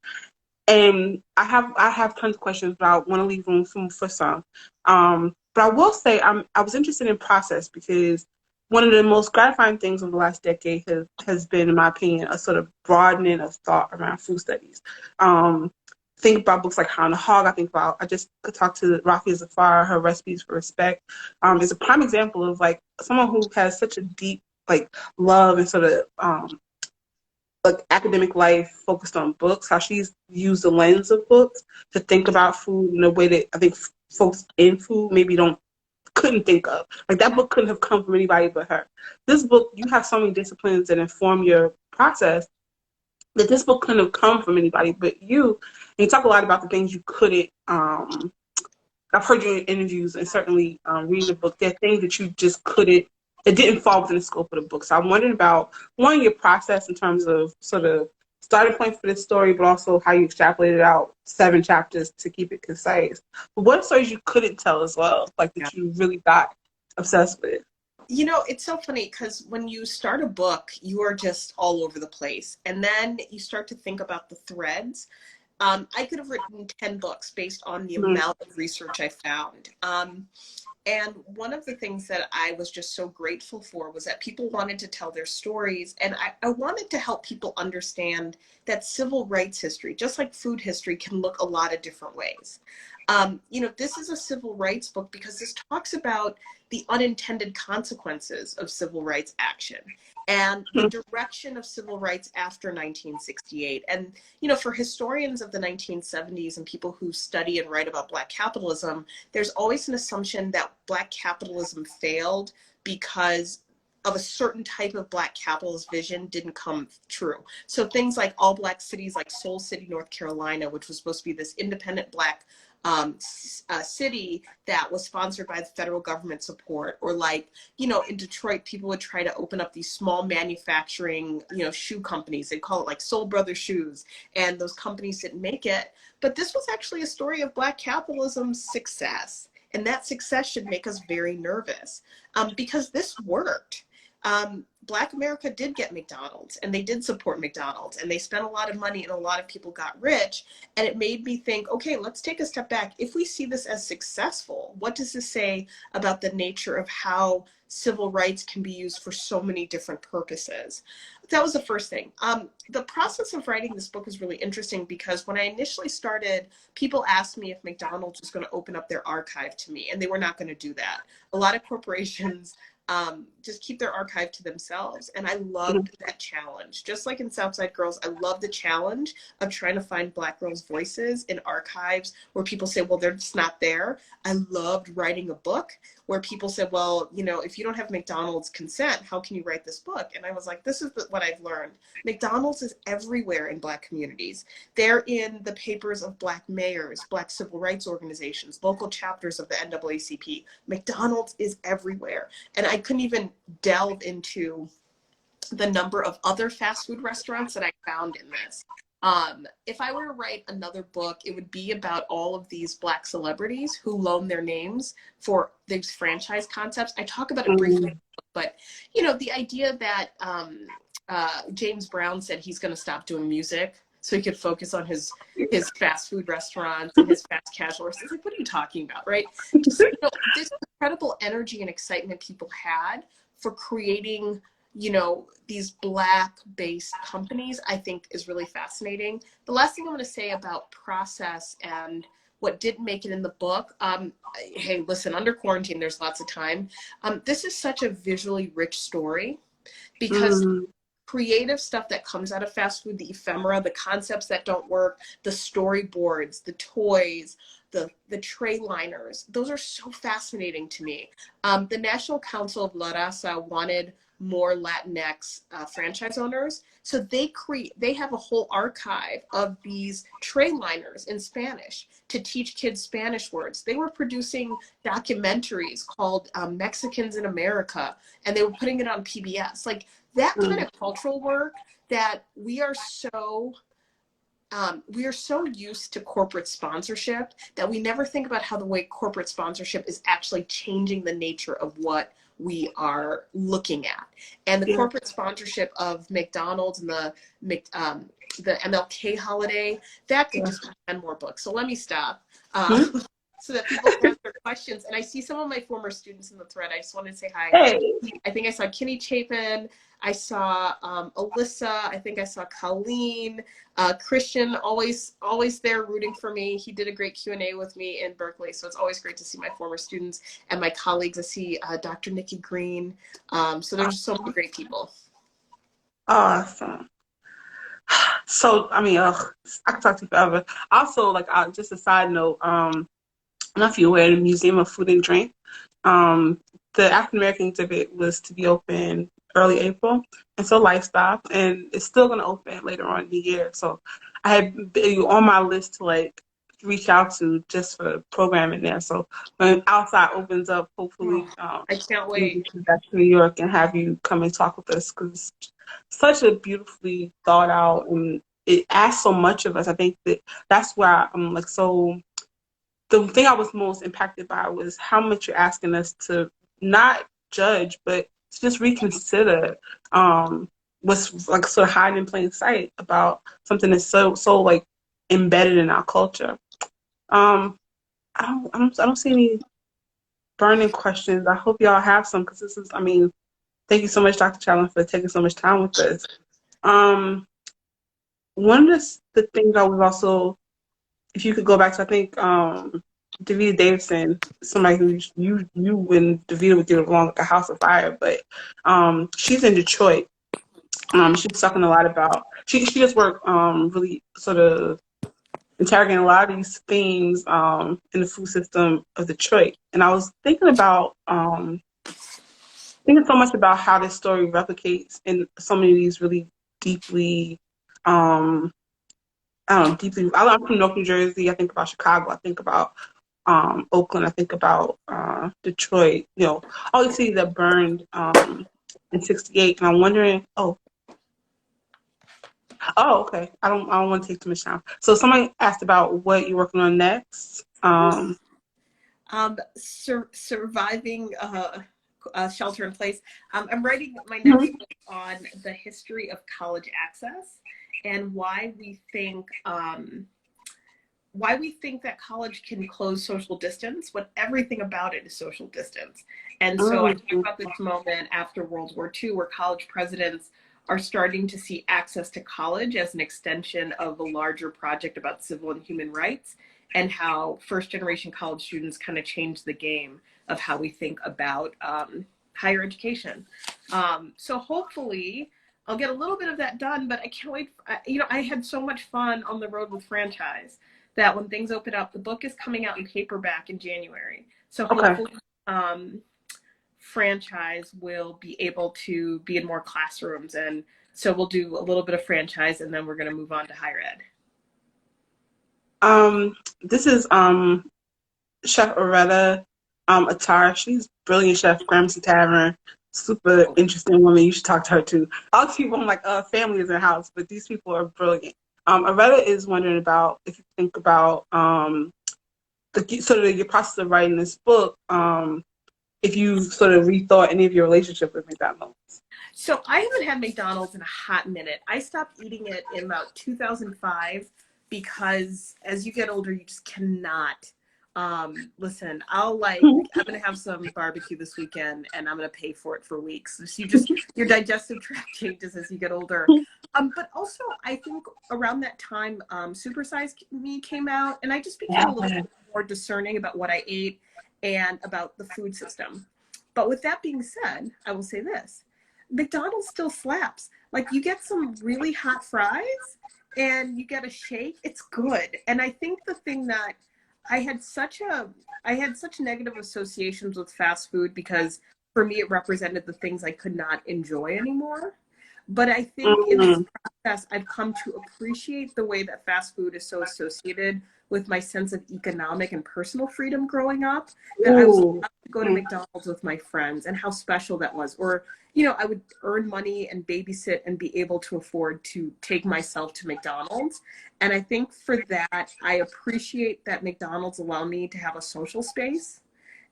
and I have tons of questions, but I want to leave room for some. But I will say I was interested in process, because one of the most gratifying things of the last decade has been, in my opinion, a sort of broadening of thought around food studies. Think about books like How and the Hog. I just could talk to Rafia Zafar, her Recipes for Respect, is a prime example of like someone who has such a deep like love and sort of like academic life focused on books, how she's used the lens of books to think about food in a way that I think folks in food maybe couldn't think of. Like, that book couldn't have come from anybody but her. This book, you have so many disciplines that inform your process, that this book couldn't have come from anybody but you. And you talk a lot about the things you couldn't. I've heard you in interviews, and certainly reading the book, there are things that you just couldn't, that didn't fall within the scope of the book. So I'm wondering about, one, your process in terms of sort of starting point for this story, but also how you extrapolated out 7 chapters to keep it concise. But what stories you couldn't tell as well, like that you really got obsessed with? You know, it's so funny because when you start a book, you are just all over the place. And then you start to think about the threads. I could have written 10 books based on the amount of research I found. And one of the things that I was just so grateful for was that people wanted to tell their stories. And I wanted to help people understand that civil rights history, just like food history, can look a lot of different ways. You know, this is a civil rights book because this talks about the unintended consequences of civil rights action and the direction of civil rights after 1968. And, you know, for historians of the 1970s and people who study and write about Black capitalism, there's always an assumption that Black capitalism failed because of a certain type of Black capitalist vision didn't come true. So things like all Black cities like Soul City, North Carolina, which was supposed to be this independent Black city that was sponsored by the federal government support, or like, you know, in Detroit, people would try to open up these small manufacturing, you know, shoe companies. They call it like Soul Brothers Shoes, and those companies didn't make it. But this was actually a story of Black capitalism's success. And that success should make us very nervous because this worked. Black America did get McDonald's, and they did support McDonald's, and they spent a lot of money, and a lot of people got rich. And it made me think, okay, let's take a step back. If we see this as successful, what does this say about the nature of how civil rights can be used for so many different purposes? That was the first thing. The process of writing this book is really interesting because when I initially started, people asked me if McDonald's was going to open up their archive to me, and they were not going to do that. A lot of corporations just keep their archive to themselves. And I loved that challenge. Just like in Southside Girls, I love the challenge of trying to find Black girls' voices in archives where people say, well, they're just not there. I loved writing a book where people said, well, you know, if you don't have McDonald's consent, how can you write this book? And I was like, this is what I've learned. McDonald's is everywhere in Black communities. They're in the papers of Black mayors, Black civil rights organizations, local chapters of the NAACP. McDonald's is everywhere. And I couldn't even delve into the number of other fast food restaurants that I found in this. If I were to write another book, it would be about all of these Black celebrities who loan their names for these franchise concepts. I talk about it briefly, but you know, the idea that James Brown said he's going to stop doing music so he could focus on his fast food restaurants and his fast casual restaurants. Like, what are you talking about, right? Just, you know, this incredible energy and excitement people had for creating, you know, these Black-based companies, I think is really fascinating. The last thing I want to say about process and what didn't make it in the book, hey, listen, under quarantine, there's lots of time. This is such a visually rich story because creative stuff that comes out of fast food, the ephemera, the concepts that don't work, the storyboards, the toys, the tray liners, those are so fascinating to me. The National Council of La Raza wanted more Latinx franchise owners. So they have a whole archive of these tray liners in Spanish to teach kids Spanish words. They were producing documentaries called Mexicans in America, and they were putting it on PBS. Like that kind of cultural work that we are so used to corporate sponsorship that we never think about how the way corporate sponsorship is actually changing the nature of what we are looking at. And the corporate sponsorship of McDonald's and the MLK holiday, that could just be 10 more books. So let me stop so that people can ask their questions. And I see some of my former students in the thread. I just wanted to say hi. Hey. I think I saw Kenny Chapin. I saw Alyssa. I think I saw Colleen. Christian, always there rooting for me. He did a great Q&A with me in Berkeley, so it's always great to see my former students and my colleagues. I see Dr. Nikki Green. So there's so many great people. Awesome. So, I mean, I could talk to you forever. Also, like, just a side note, I don't know if you're aware, the Museum of Food and Drink, the African American exhibit was to be open early April, and so lifestyle, and it's still going to open later on in the year. So I had you on my list to like reach out to just for programming there. So when outside opens up, hopefully I can't wait to back to New York and have you come and talk with us, because it's such a beautifully thought out, and it asks so much of us. I think that's where I'm like, so the thing I was most impacted by was how much you're asking us to not judge, but to just reconsider what's like sort of hiding in plain sight about something that's so like embedded in our culture. Um, I don't see any burning questions. I hope y'all have some because this is, I mean, thank you so much, Dr. Chatelain, for taking so much time with us. Um, one of the things I was also, if you could go back to, I think Davida Davidson, somebody who you and Davida would get along like a house of fire, but she's in Detroit. She was talking a lot about she just worked really sort of interrogating a lot of these themes in the food system of Detroit, and I was thinking so much about how this story replicates in so many of these really deeply um, I don't know, deeply. I'm from North New Jersey. I think about Chicago. I think about Oakland. I think about Detroit. You know, all these cities that burned in '68. And I'm wondering, okay. I don't want to take too much time. So somebody asked about what you're working on next. Surviving shelter in place. I'm writing my next Mhm. book on the history of college access and why we think that college can close social distance when everything about it is social distance. And so I think Mhm. about this moment after World War II where college presidents are starting to see access to college as an extension of a larger project about civil and human rights, and how first generation college students kind of changed the game of how we think about higher education. So hopefully I'll get a little bit of that done, but I can't wait. I had so much fun on the road with franchise that when things open up, the book is coming out in paperback in January. So Okay. hopefully franchise will be able to be in more classrooms. And so we'll do a little bit of franchise and then we're going to move on to higher ed. This is Chef Aretta Attar. She's brilliant chef, Gramercy Tavern. Super interesting woman. You should talk to her too. All these people, I'm like, family is in the house, but these people are brilliant. Aretta is wondering about if you think about the sort of your process of writing this book, if you sort of rethought any of your relationship with McDonald's. So I haven't had McDonald's in a hot minute. I stopped eating it in about 2005 because as you get older, you just cannot. Listen, I'm gonna have some barbecue this weekend, and I'm gonna pay for it for weeks. So your digestive tract changes as you get older. But also, I think around that time, Super Size Me came out, and I just became a little Yeah. bit more discerning about what I ate and about the food system. But with that being said, I will say this. McDonald's still slaps. Like you get some really hot fries and you get a shake, it's good. And I think the thing that I had such a I had such negative associations with fast food because for me it represented the things I could not enjoy anymore. But I think in this Mm-hmm. process, I've come to appreciate the way that fast food is so associated with my sense of economic and personal freedom growing up, that I was Ooh. allowed to go to McDonald's with my friends and how special that was. Or, I would earn money and babysit and be able to afford to take myself to McDonald's. And I think for that, I appreciate that McDonald's allow me to have a social space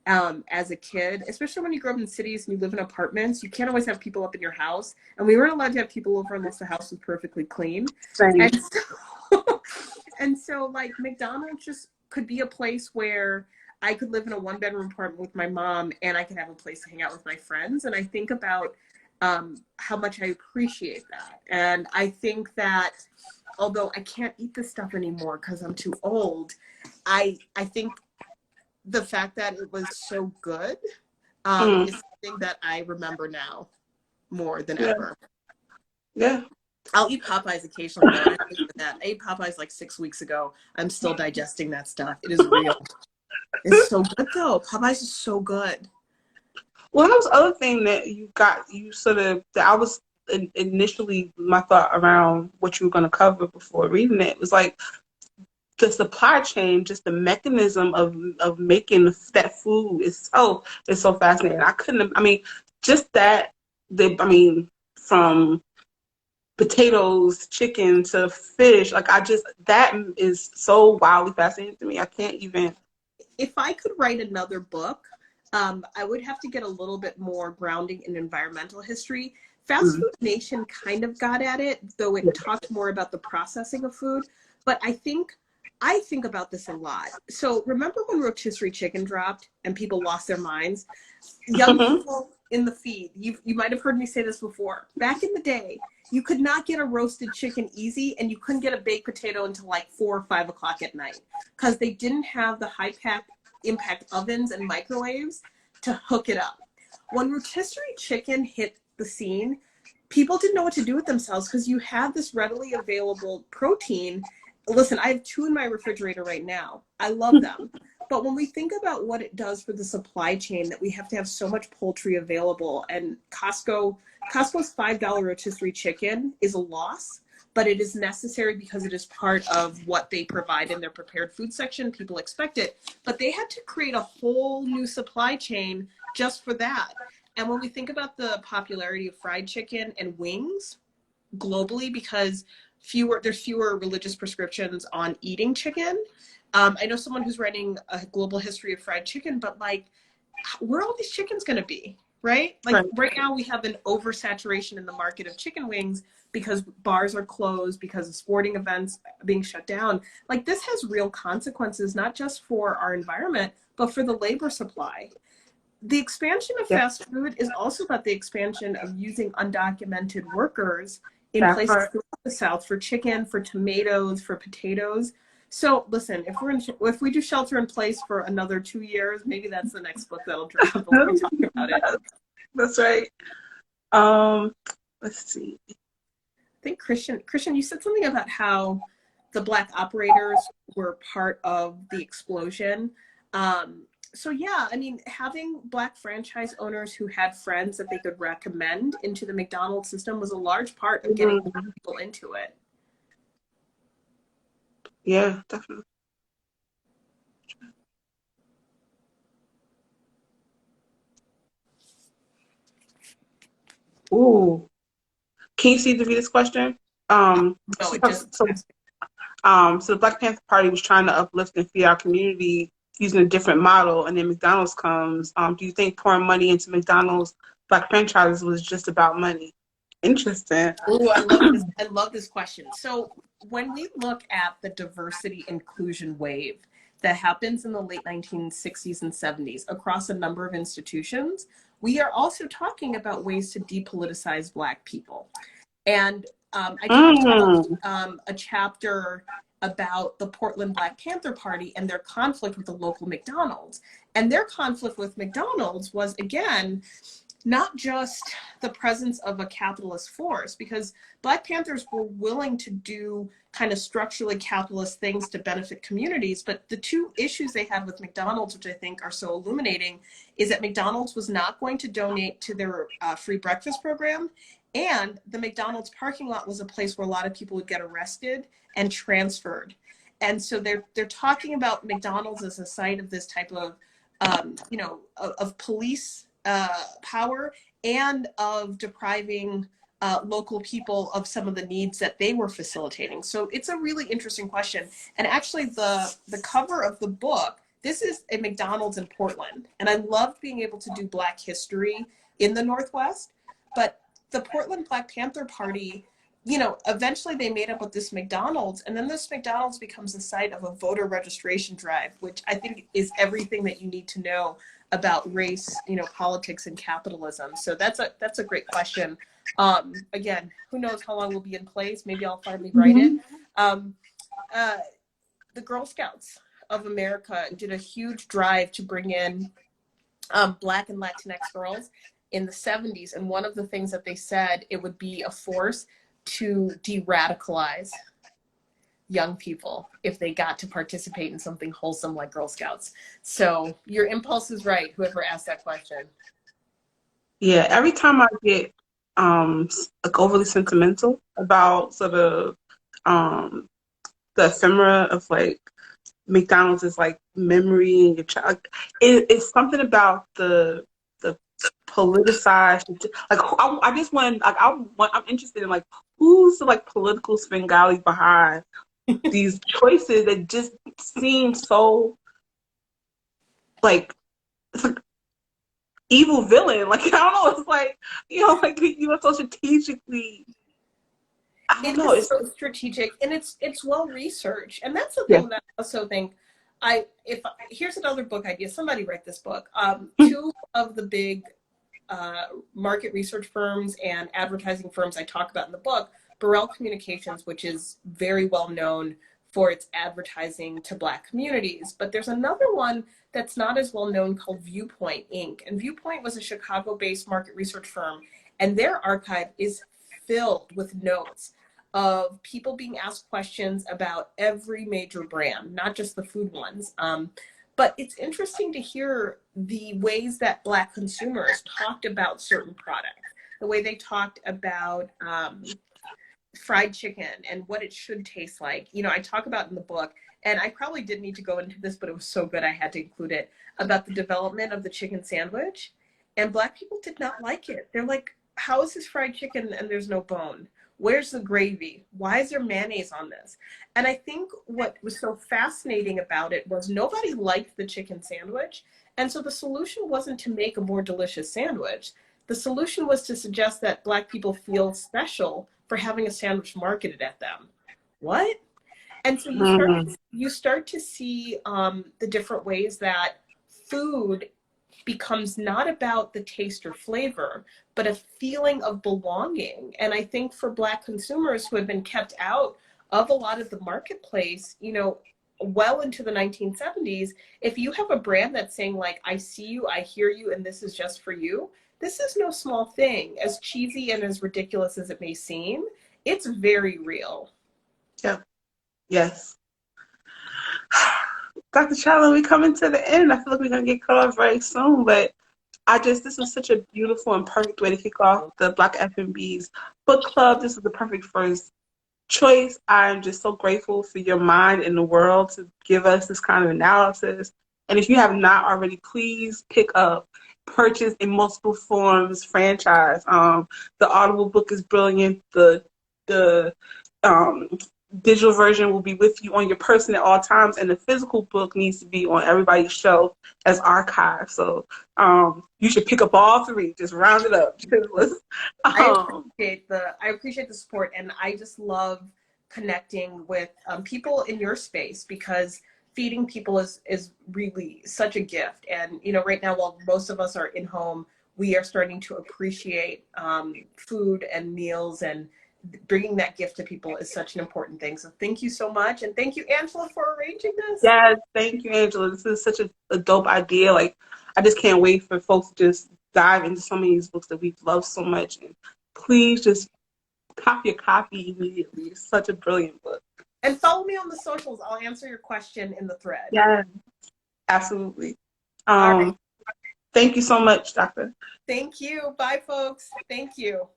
as a kid, especially when you grow up in cities and you live in apartments, you can't always have people up in your house. And we weren't allowed to have people over unless the house was perfectly clean. Same. And so, and so like McDonald's just could be a place where I could live in a 1-bedroom apartment with my mom and I could have a place to hang out with my friends. And I think about how much I appreciate that. And I think that although I can't eat this stuff anymore because I'm too old, I think the fact that it was so good Mm. is something that I remember now more than Yeah. ever. Yeah. I'll eat Popeyes occasionally, but I ate Popeyes like 6 weeks ago. I'm still digesting that stuff. It is real. It's so good though. Popeyes is so good. Well, that was the other thing that you sort of, that I was initially, my thought around what you were going to cover before reading it was like the supply chain, just the mechanism of making that food is so fascinating. I couldn't, I mean, just that, from potatoes, chicken to fish, like that is so wildly fascinating to me. I can't even. If I could write another book, I would have to get a little bit more grounding in environmental history. Fast Mm, Food Nation kind of got at it, though it talked more about the processing of food. But I think about this a lot. So remember when rotisserie chicken dropped and people lost their minds? Young people in the feed, you might have heard me say this before. Back in the day, you could not get a roasted chicken easy, and you couldn't get a baked potato until like 4 or 5 o'clock at night because they didn't have the high impact ovens and microwaves to hook it up. When rotisserie chicken hit the scene, people didn't know what to do with themselves because you had this readily available protein. Listen, I have 2 in my refrigerator right now. I love them. But when we think about what it does for the supply chain, that we have to have so much poultry available, and Costco's $5 rotisserie chicken is a loss, but it is necessary because it is part of what they provide in their prepared food section. People expect it, but they had to create a whole new supply chain just for that. And when we think about the popularity of fried chicken and wings globally, because there's fewer religious prescriptions on eating chicken. I know someone who's writing a global history of fried chicken, but like, where are all these chickens going to be, right? Like right now we have an oversaturation in the market of chicken wings because bars are closed, because of sporting events being shut down. Like, this has real consequences, not just for our environment, but for the labor supply. The expansion of fast food is also about the expansion of using undocumented workers in places throughout the South for chicken, for tomatoes, for potatoes. So listen, if we do shelter in place for another 2 years, maybe that's the next book that'll drop when we talk about it. That's right. Let's see. I think Christian, you said something about how the Black operators were part of the explosion. So yeah, I mean, having Black franchise owners who had friends that they could recommend into the McDonald's system was a large part of getting people into it. Yeah, definitely. Ooh. Can you see the this question? No, it just so the Black Panther Party was trying to uplift and feed our community using a different model, and then McDonald's comes. Do you think pouring money into McDonald's Black franchises was just about money? Interesting. Oh, I love this question. So when we look at the diversity inclusion wave that happens in the late 1960s and 70s across a number of institutions, we are also talking about ways to depoliticize Black people. And I talked about a chapter about the Portland Black Panther Party and their conflict with the local McDonald's. And their conflict with McDonald's was, again, not just the presence of a capitalist force, because Black Panthers were willing to do kind of structurally capitalist things to benefit communities. But the 2 issues they had with McDonald's, which I think are so illuminating, is that McDonald's was not going to donate to their free breakfast program. And the McDonald's parking lot was a place where a lot of people would get arrested and transferred. And so they're talking about McDonald's as a site of this type of, of police power and of depriving local people of some of the needs that they were facilitating. So it's a really interesting question. And actually the cover of the book, this is a McDonald's in Portland. And I loved being able to do Black history in the Northwest. But the Portland Black Panther Party, eventually they made up with this McDonald's, and then this McDonald's becomes the site of a voter registration drive, which I think is everything that you need to know about race, politics and capitalism. So that's a great question. Again, who knows how long we'll be in place? Maybe I'll finally write it. The Girl Scouts of America did a huge drive to bring in Black and Latinx girls in the 70s. And one of the things that they said, it would be a force to de-radicalize young people if they got to participate in something wholesome like Girl Scouts. So your impulse is right, whoever asked that question. Yeah, every time I get like overly sentimental about sort of the ephemera of like McDonald's is like memory and your child. It's something about the politicized. Like I just want like I'm interested in like who's the like political Svengali behind these choices that just seem so like it's like evil villain. Like I don't know. It's like like you are so strategically I don't It know. is It's so strategic, and it's well researched. And that's the yeah. thing that I also think. If here's another book idea. Somebody write this book. Two of the big market research firms and advertising firms I talk about in the book, Burrell Communications, which is very well known for its advertising to Black communities. But there's another one that's not as well known called Viewpoint Inc. And Viewpoint was a Chicago-based market research firm, and their archive is filled with notes of people being asked questions about every major brand, not just the food ones. But it's interesting to hear the ways that Black consumers talked about certain products, the way they talked about fried chicken and what it should taste like. You know, I talk about in the book, and I probably didn't need to go into this, but it was so good I had to include it, about the development of the chicken sandwich. And Black people did not like it. They're like, how is this fried chicken and there's no bone? Where's the gravy? Why is there mayonnaise on this? And I think what was so fascinating about it was nobody liked the chicken sandwich. And so the solution wasn't to make a more delicious sandwich. The solution was to suggest that Black people feel special for having a sandwich marketed at them. What? And so Mhm. you start to see the different ways that food becomes not about the taste or flavor, but a feeling of belonging. And I think for Black consumers who have been kept out of a lot of the marketplace, you know, well into the 1970s, if you have a brand that's saying like, I see you, I hear you, and this is just for you, this is no small thing. As cheesy and as ridiculous as it may seem, it's very real. Yeah. Yes. Dr. Chatelain, we coming to the end. I feel like we're gonna get cut off very soon, but this was such a beautiful and perfect way to kick off the Black F&B's book club. This is the perfect first choice. I'm just so grateful for your mind in the world to give us this kind of analysis. And if you have not already, please pick up, purchase in multiple forms franchise. The Audible book is brilliant. The um, digital version will be with you on your person at all times, and the physical book needs to be on everybody's shelf as archive. So you should pick up all three. Just round it up. I appreciate the support, and I just love connecting with people in your space, because feeding people is really such a gift. And you know, right now, while most of us are in home, we are starting to appreciate food and meals, and bringing that gift to people is such an important thing. So thank you so much, and thank you, Angela, for arranging this. Yes, thank you, Angela. This is such a dope idea. Like, I just can't wait for folks to just dive into some of these books that we've loved so much. And please just copy a copy immediately. It's such a brilliant book. And follow me on the socials. I'll answer your question in the thread. Yeah, absolutely. All right. Thank you so much, Doctor. Thank you. Bye, folks. Thank you.